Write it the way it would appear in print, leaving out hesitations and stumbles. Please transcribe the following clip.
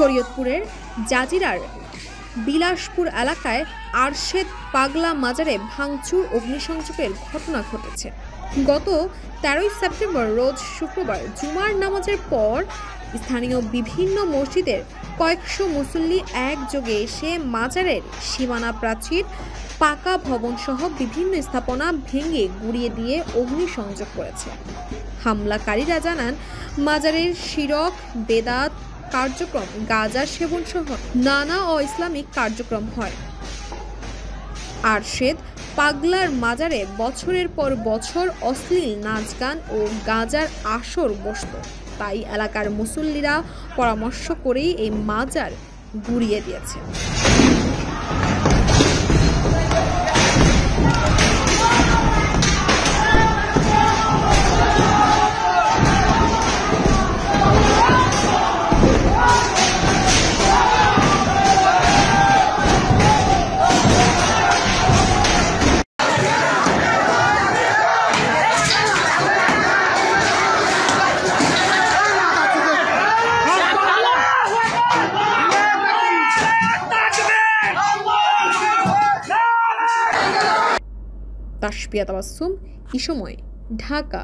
শরীয়তপুরের জাজিরার বিলাসপুর এলাকায় আরশেদ পাগলা মাজারে ভাঙচুর অগ্নিসংযোগের ঘটনা ঘটেছে। গত 13 সেপ্টেম্বর রোজ শুক্রবার জুমার নামাজের পর স্থানীয় বিভিন্ন মসজিদের কয়েকশো মুসল্লি একযোগে এসে মাজারের সীমানা প্রাচীর, পাকা ভবন সহ বিভিন্ন স্থাপনা ভেঙে গুঁড়িয়ে দিয়ে অগ্নিসংযোগ করেছে। হামলাকারীরা জানান, মাজারের শিরক, বেদাত কার্যক্রম, গাঁজা সেবন সহ নানা অইসলামিক কার্যক্রম হয়। আরশেদ পাগলার মাজারে বছরের পর বছর অশ্লীল নাচ গান ও গাঁজার আসর বসত, তাই এলাকার মুসল্লিরা পরামর্শ করেই এই মাজার গুঁড়িয়ে দিয়েছে। তাসফিয়া তাবাসসুম, ইসময়, ঢাকা।